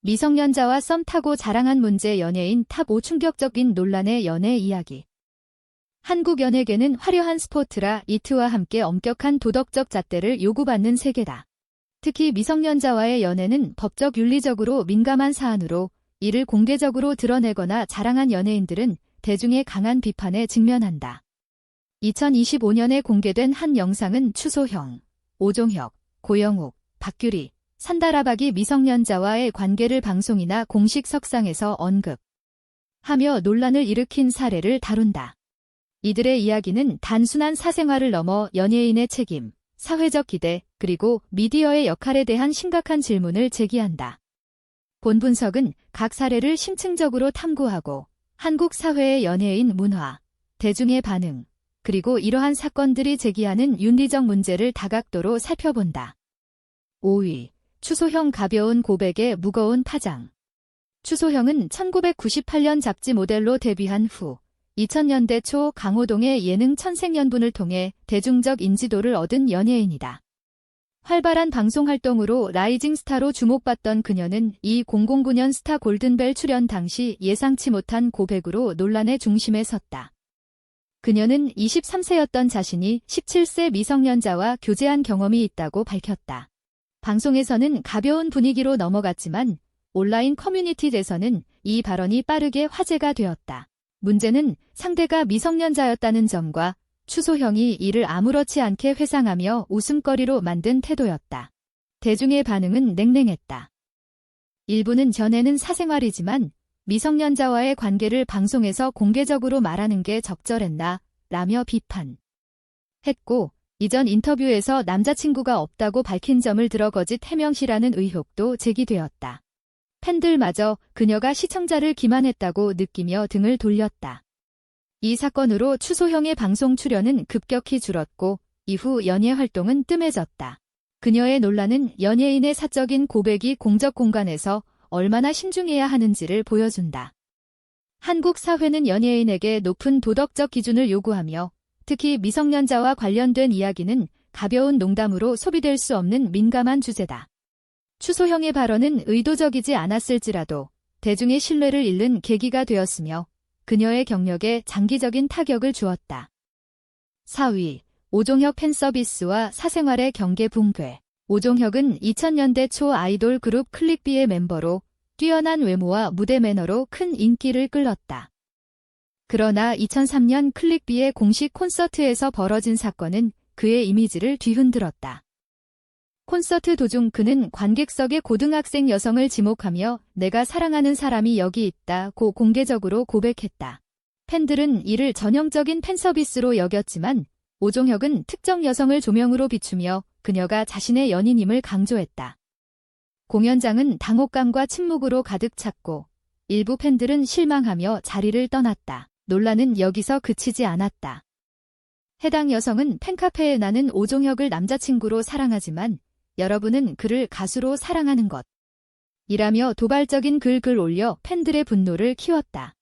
미성년자와 썸 타고 자랑한 문제 연예인 탑5 충격적인 논란의 연애 이야기. 한국 연예계는 화려한 스포츠라 이트와 함께 엄격한 도덕적 잣대를 요구받는 세계다. 특히 미성년자와의 연애는 법적 윤리적으로 민감한 사안으로 이를 공개적으로 드러내거나 자랑한 연예인들은 대중의 강한 비판에 직면한다. 2025년에 공개된 한 영상은 추소형, 오종혁, 고영욱, 박규리, 산다라박이 미성년자와의 관계를 방송이나 공식 석상에서 언급하며 논란을 일으킨 사례를 다룬다. 이들의 이야기는 단순한 사생활을 넘어 연예인의 책임, 사회적 기대, 그리고 미디어의 역할에 대한 심각한 질문을 제기한다. 본 분석은 각 사례를 심층적으로 탐구하고 한국 사회의 연예인 문화, 대중의 반응, 그리고 이러한 사건들이 제기하는 윤리적 문제를 다각도로 살펴본다. 5위. 추소형 가벼운 고백의 무거운 파장. 추소형은 1998년 잡지 모델로 데뷔한 후 2000년대 초 강호동의 예능 천생연분을 통해 대중적 인지도를 얻은 연예인이다. 활발한 방송 활동으로 라이징 스타로 주목받던 그녀는 2009년 스타 골든벨 출연 당시 예상치 못한 고백으로 논란의 중심에 섰다. 그녀는 23세였던 자신이 17세 미성년자와 교제한 경험이 있다고 밝혔다. 방송에서는 가벼운 분위기로 넘어갔지만 온라인 커뮤니티에서는 이 발언이 빠르게 화제가 되었다. 문제는 상대가 미성년자였다는 점과 추소형이 이를 아무렇지 않게 회상하며 웃음거리로 만든 태도였다. 대중의 반응은 냉랭했다. 일부는 전에는 사생활이지만 미성년자와의 관계를 방송에서 공개적으로 말하는 게 적절했나 라며 비판했고, 이전 인터뷰에서 남자친구가 없다고 밝힌 점을 들어 거짓 해명시라는 의혹도 제기되었다. 팬들마저 그녀가 시청자를 기만했다고 느끼며 등을 돌렸다. 이 사건으로 추소형의 방송 출연은 급격히 줄었고 이후 연예 활동은 뜸해졌다. 그녀의 논란은 연예인의 사적인 고백이 공적 공간에서 얼마나 신중해야 하는지를 보여준다. 한국 사회는 연예인에게 높은 도덕적 기준을 요구하며 특히 미성년자와 관련된 이야기는 가벼운 농담으로 소비될 수 없는 민감한 주제다. 추소형의 발언은 의도적이지 않았을지라도 대중의 신뢰를 잃는 계기가 되었으며 그녀의 경력에 장기적인 타격을 주었다. 4위. 오종혁 팬서비스와 사생활의 경계 붕괴. 오종혁은 2000년대 초 아이돌 그룹 클릭비의 멤버로 뛰어난 외모와 무대 매너로 큰 인기를 끌었다. 그러나 2003년 클릭비의 공식 콘서트에서 벌어진 사건은 그의 이미지를 뒤흔들었다. 콘서트 도중 그는 관객석의 고등학생 여성을 지목하며 내가 사랑하는 사람이 여기 있다고 공개적으로 고백했다. 팬들은 이를 전형적인 팬서비스로 여겼지만 오종혁은 특정 여성을 조명으로 비추며 그녀가 자신의 연인임을 강조했다. 공연장은 당혹감과 침묵으로 가득 찼고 일부 팬들은 실망하며 자리를 떠났다. 논란은 여기서 그치지 않았다. 해당 여성은 팬카페에 나는 오종혁을 남자친구로 사랑하지만 여러분은 그를 가수로 사랑하는 것 이라며 도발적인 글을 올려 팬들의 분노를 키웠다.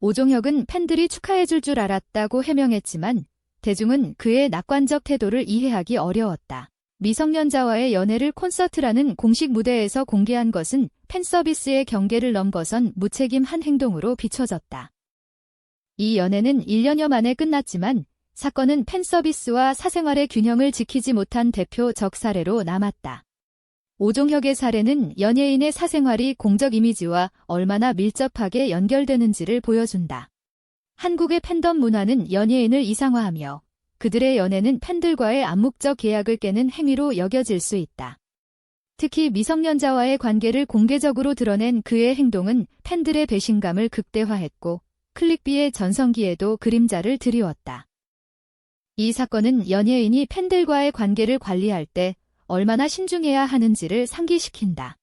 오종혁은 팬들이 축하해줄 줄 알았다고 해명했지만 대중은 그의 낙관적 태도를 이해하기 어려웠다. 미성년자와의 연애를 콘서트라는 공식 무대에서 공개한 것은 팬서비스의 경계를 넘어선 무책임한 행동으로 비춰졌다. 이 연애는 1년여 만에 끝났지만 사건은 팬서비스와 사생활의 균형을 지키지 못한 대표적 사례로 남았다. 오종혁의 사례는 연예인의 사생활이 공적 이미지와 얼마나 밀접하게 연결되는지를 보여준다. 한국의 팬덤 문화는 연예인을 이상화하며 그들의 연애는 팬들과의 암묵적 계약을 깨는 행위로 여겨질 수 있다. 특히 미성년자와의 관계를 공개적으로 드러낸 그의 행동은 팬들의 배신감을 극대화했고 클릭비의 전성기에도 그림자를 드리웠다. 이 사건은 연예인이 팬들과의 관계를 관리할 때 얼마나 신중해야 하는지를 상기시킨다.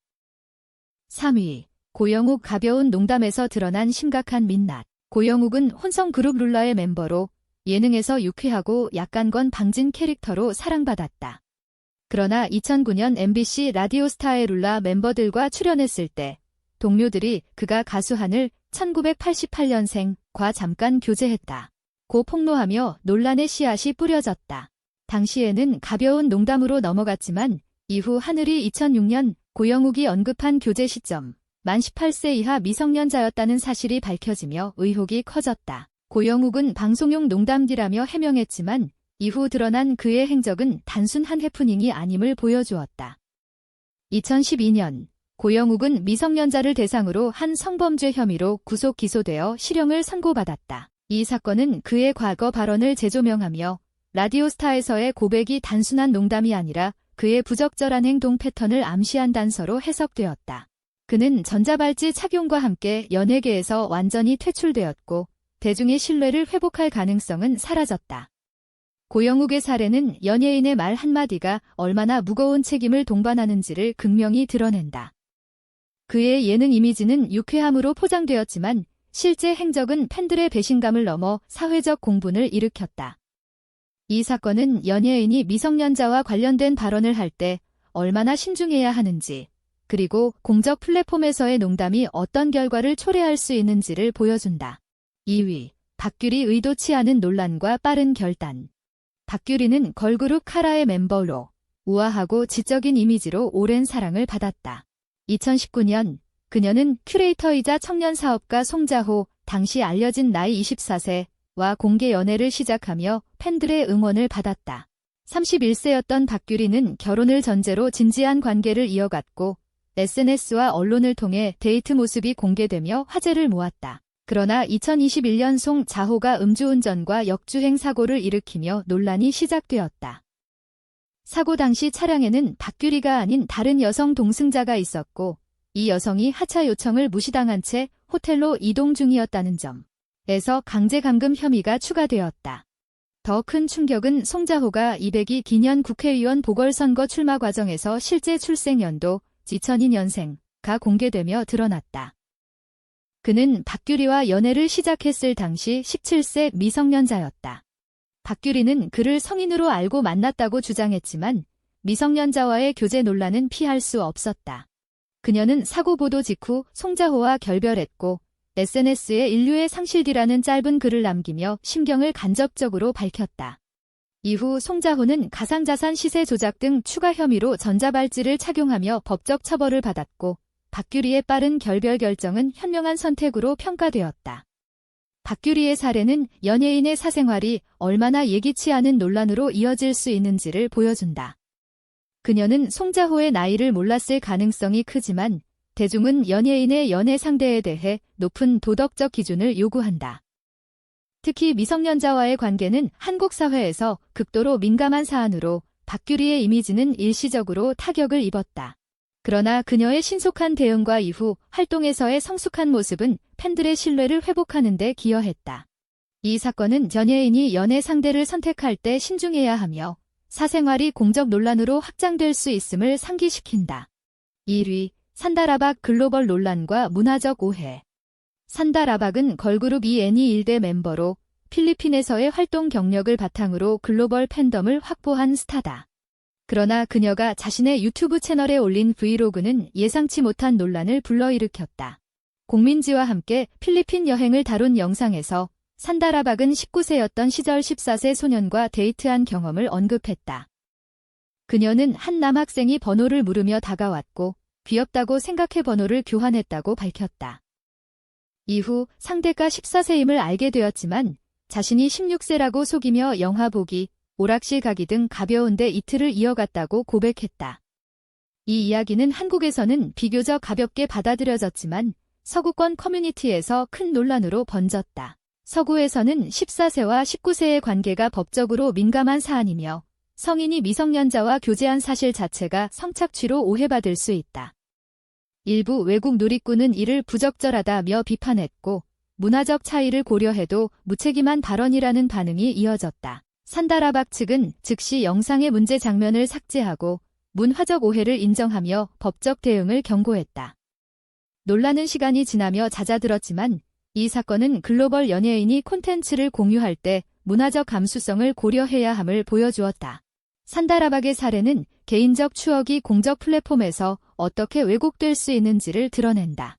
3위. 고영욱 가벼운 농담에서 드러난 심각한 민낯. 고영욱은 혼성 그룹 룰라의 멤버로 예능에서 유쾌하고 약간 방진 캐릭터로 사랑받았다. 그러나 2009년 MBC 라디오스타의 룰라 멤버들과 출연했을 때 동료들이 그가 가수 한을 1988년생과 잠깐 교제했다. 고 폭로하며 논란의 씨앗이 뿌려졌다. 당시에는 가벼운 농담으로 넘어갔지만 이후 하늘이 2006년 고영욱이 언급한 교제 시점, 만 18세 이하 미성년자였다는 사실이 밝혀지며 의혹이 커졌다. 고영욱은 방송용 농담기라며 해명했지만 이후 드러난 그의 행적은 단순한 해프닝이 아님을 보여주었다. 2012년 고영욱은 미성년자를 대상으로 한 성범죄 혐의로 구속 기소되어 실형을 선고받았다. 이 사건은 그의 과거 발언을 재조명하며 라디오스타에서의 고백이 단순한 농담이 아니라 그의 부적절한 행동 패턴을 암시한 단서로 해석되었다. 그는 전자발찌 착용과 함께 연예계에서 완전히 퇴출되었고 대중의 신뢰를 회복할 가능성은 사라졌다. 고영욱의 사례는 연예인의 말 한마디가 얼마나 무거운 책임을 동반하는지를 극명히 드러낸다. 그의 예능 이미지는 유쾌함으로 포장되었지만 실제 행적은 팬들의 배신감을 넘어 사회적 공분을 일으켰다. 이 사건은 연예인이 미성년자와 관련된 발언을 할 때 얼마나 신중해야 하는지, 그리고 공적 플랫폼에서의 농담이 어떤 결과를 초래할 수 있는지를 보여준다. 2위, 박규리 의도치 않은 논란과 빠른 결단. 박규리는 걸그룹 카라의 멤버로 우아하고 지적인 이미지로 오랜 사랑을 받았다. 2019년 그녀는 큐레이터이자 청년 사업가 송자호, 당시 알려진 나이 24세와 공개 연애를 시작하며 팬들의 응원을 받았다. 31세였던 박규리는 결혼을 전제로 진지한 관계를 이어갔고 SNS와 언론을 통해 데이트 모습이 공개되며 화제를 모았다. 그러나 2021년 송자호가 음주운전과 역주행 사고를 일으키며 논란이 시작되었다. 사고 당시 차량에는 박규리가 아닌 다른 여성 동승자가 있었고 이 여성이 하차 요청을 무시당한 채 호텔로 이동 중이었다는 점에서 강제 감금 혐의가 추가되었다. 더 큰 충격은 송자호가 202년 국회의원 보궐선거 출마 과정에서 실제 출생 연도 2002년생가 공개되며 드러났다. 그는 박규리와 연애를 시작했을 당시 17세 미성년자였다. 박규리는 그를 성인으로 알고 만났다고 주장했지만 미성년자와의 교제 논란은 피할 수 없었다. 그녀는 사고 보도 직후 송자호와 결별했고 SNS에 인류의 상실디라는 짧은 글을 남기며 심경을 간접적으로 밝혔다. 이후 송자호는 가상자산 시세 조작 등 추가 혐의로 전자발찌를 착용하며 법적 처벌을 받았고 박규리의 빠른 결별 결정은 현명한 선택으로 평가되었다. 박규리의 사례는 연예인의 사생활이 얼마나 예기치 않은 논란으로 이어질 수 있는지를 보여준다. 그녀는 송자호의 나이를 몰랐을 가능성이 크지만 대중은 연예인의 연애 상대에 대해 높은 도덕적 기준을 요구한다. 특히 미성년자와의 관계는 한국 사회에서 극도로 민감한 사안으로 박규리의 이미지는 일시적으로 타격을 입었다. 그러나 그녀의 신속한 대응과 이후 활동에서의 성숙한 모습은 팬들의 신뢰를 회복하는 데 기여했다. 이 사건은 연예인이 연애 상대를 선택할 때 신중해야 하며 사생활이 공적 논란으로 확장될 수 있음을 상기시킨다. 1위, 산다라박 글로벌 논란과 문화적 오해. 산다라박은 걸그룹 ENE1대 멤버로 필리핀에서의 활동 경력을 바탕으로 글로벌 팬덤을 확보한 스타다. 그러나 그녀가 자신의 유튜브 채널에 올린 브이로그는 예상치 못한 논란을 불러일으켰다. 공민지와 함께 필리핀 여행을 다룬 영상에서 산다라박은 19세였던 시절 14세 소년과 데이트한 경험을 언급했다. 그녀는 한 남학생이 번호를 물으며 다가왔고 귀엽다고 생각해 번호를 교환했다고 밝혔다. 이후 상대가 14세임을 알게 되었지만 자신이 16세라고 속이며 영화 보기, 오락실 가기 등 가벼운데 이틀을 이어갔다고 고백했다. 이 이야기는 한국에서는 비교적 가볍게 받아들여졌지만 서구권 커뮤니티에서 큰 논란으로 번졌다. 서구에서는 14세와 19세의 관계가 법적으로 민감한 사안이며 성인이 미성년자와 교제한 사실 자체가 성착취로 오해받을 수 있다. 일부 외국 누리꾼은 이를 부적절하다며 비판했고 문화적 차이를 고려해도 무책임한 발언이라는 반응이 이어졌다. 산다라박 측은 즉시 영상의 문제 장면을 삭제하고 문화적 오해를 인정하며 법적 대응을 경고했다. 논란은 시간이 지나며 잦아들었지만 이 사건은 글로벌 연예인이 콘텐츠를 공유할 때 문화적 감수성을 고려해야 함을 보여주었다. 산다라박의 사례는 개인적 추억이 공적 플랫폼에서 어떻게 왜곡될 수 있는지를 드러낸다.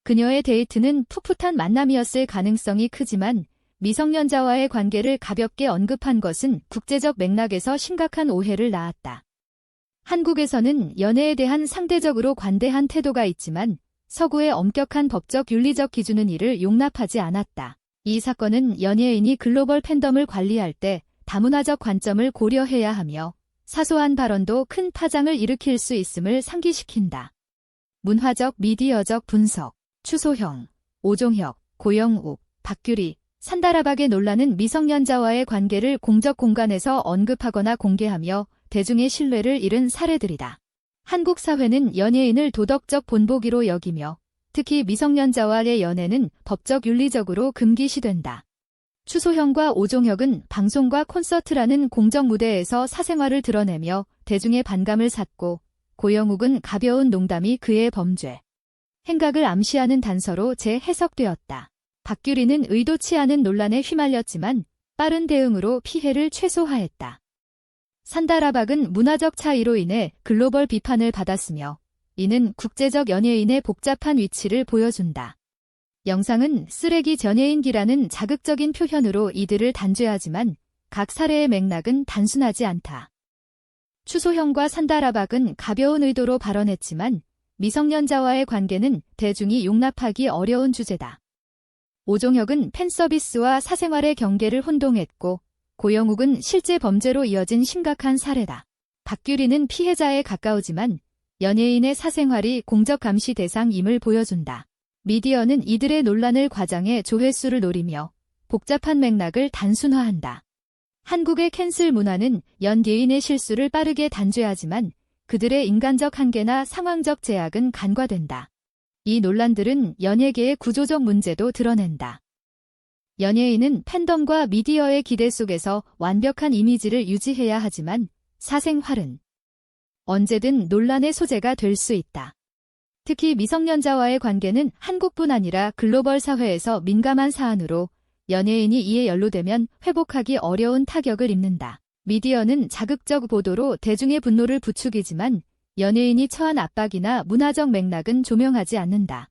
그녀의 데이트는 풋풋한 만남이었을 가능성이 크지만 미성년자와의 관계를 가볍게 언급한 것은 국제적 맥락에서 심각한 오해를 낳았다. 한국에서는 연애에 대한 상대적으로 관대한 태도가 있지만 서구의 엄격한 법적 윤리적 기준은 이를 용납하지 않았다. 이 사건은 연예인이 글로벌 팬덤을 관리할 때 다문화적 관점을 고려해야 하며 사소한 발언도 큰 파장을 일으킬 수 있음을 상기시킨다. 문화적 미디어적 분석. 추소형, 오종혁, 고영욱, 박규리, 산다라박의 논란은 미성년자와의 관계를 공적 공간에서 언급하거나 공개하며 대중의 신뢰를 잃은 사례들이다. 한국 사회는 연예인을 도덕적 본보기로 여기며 특히 미성년자와의 연애는 법적 윤리적으로 금기시된다. 추소형과 오종혁은 방송과 콘서트라는 공적 무대에서 사생활을 드러내며 대중의 반감을 샀고, 고영욱은 가벼운 농담이 그의 범죄 행각을 암시하는 단서로 재해석되었다. 박규리는 의도치 않은 논란에 휘말렸지만 빠른 대응으로 피해를 최소화했다. 산다라박은 문화적 차이로 인해 글로벌 비판을 받았으며 이는 국제적 연예인의 복잡한 위치를 보여준다. 영상은 쓰레기 연예인기라는 자극적인 표현으로 이들을 단죄하지만 각 사례의 맥락은 단순하지 않다. 추소형과 산다라박은 가벼운 의도로 발언했지만 미성년자와의 관계는 대중이 용납하기 어려운 주제다. 오종혁은 팬서비스와 사생활의 경계를 혼동했고 고영욱은 실제 범죄로 이어진 심각한 사례다. 박규리는 피해자에 가까우지만 연예인의 사생활이 공적 감시 대상임을 보여준다. 미디어는 이들의 논란을 과장해 조회수를 노리며 복잡한 맥락을 단순화한다. 한국의 캔슬 문화는 연예인의 실수를 빠르게 단죄하지만 그들의 인간적 한계나 상황적 제약은 간과된다. 이 논란들은 연예계의 구조적 문제도 드러낸다. 연예인은 팬덤과 미디어의 기대 속에서 완벽한 이미지를 유지해야 하지만 사생활은 언제든 논란의 소재가 될 수 있다. 특히 미성년자와의 관계는 한국뿐 아니라 글로벌 사회에서 민감한 사안으로 연예인이 이에 연루되면 회복하기 어려운 타격을 입는다. 미디어는 자극적 보도로 대중의 분노를 부추기지만 연예인이 처한 압박이나 문화적 맥락은 조명하지 않는다.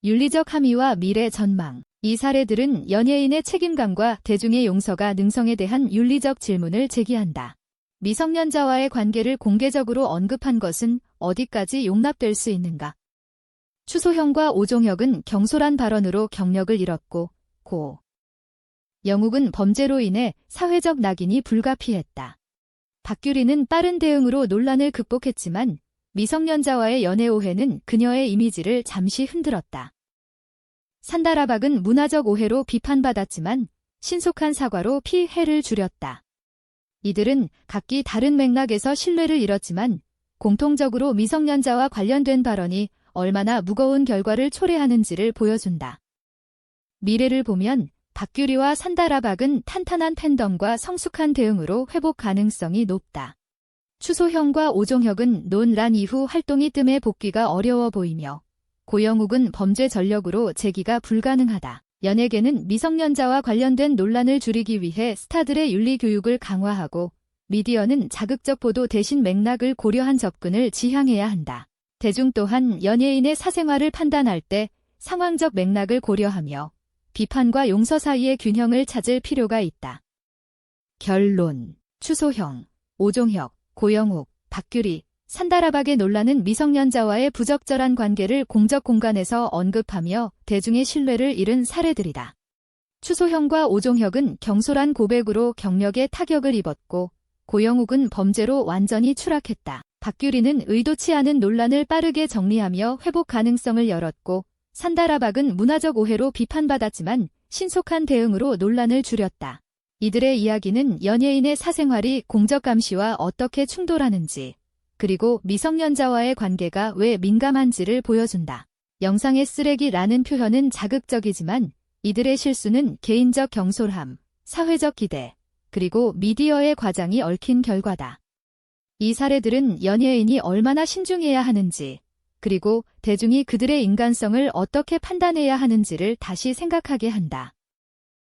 윤리적 함의와 미래 전망. 이 사례들은 연예인의 책임감과 대중의 용서가 능성에 대한 윤리적 질문을 제기한다. 미성년자와의 관계를 공개적으로 언급한 것은 어디까지 용납될 수 있는가? 추소형과 오종혁은 경솔한 발언으로 경력을 잃었고 고영욱은 범죄로 인해 사회적 낙인이 불가피했다. 박규리는 빠른 대응으로 논란을 극복했지만 미성년자와의 연애 오해는 그녀의 이미지를 잠시 흔들었다. 산다라박은 문화적 오해로 비판받았지만 신속한 사과로 피해를 줄였다. 이들은 각기 다른 맥락에서 신뢰를 잃었지만 공통적으로 미성년자와 관련된 발언이 얼마나 무거운 결과를 초래하는지를 보여준다. 미래를 보면 박규리와 산다라박은 탄탄한 팬덤과 성숙한 대응으로 회복 가능성이 높다. 추소형과 오종혁은 논란 이후 활동이 뜸해 복귀가 어려워 보이며 고영욱은 범죄 전력으로 재기가 불가능하다. 연예계는 미성년자와 관련된 논란을 줄이기 위해 스타들의 윤리 교육을 강화하고 미디어는 자극적 보도 대신 맥락을 고려한 접근을 지향해야 한다. 대중 또한 연예인의 사생활을 판단할 때 상황적 맥락을 고려하며 비판과 용서 사이의 균형을 찾을 필요가 있다. 결론. 추소형, 오종혁, 고영욱, 박규리, 산다라박의 논란은 미성년자와의 부적절한 관계를 공적 공간에서 언급하며 대중의 신뢰를 잃은 사례들이다. 추소형과 오종혁은 경솔한 고백으로 경력에 타격을 입었고 고영욱은 범죄로 완전히 추락했다. 박규리는 의도치 않은 논란을 빠르게 정리하며 회복 가능성을 열었고 산다라박은 문화적 오해로 비판받았지만 신속한 대응으로 논란을 줄였다. 이들의 이야기는 연예인의 사생활이 공적 감시와 어떻게 충돌하는지 그리고 미성년자와의 관계가 왜 민감한지를 보여준다. 영상의 쓰레기라는 표현은 자극적이지만 이들의 실수는 개인적 경솔함, 사회적 기대, 그리고 미디어의 과장이 얽힌 결과다. 이 사례들은 연예인이 얼마나 신중해야 하는지, 그리고 대중이 그들의 인간성을 어떻게 판단해야 하는지를 다시 생각하게 한다.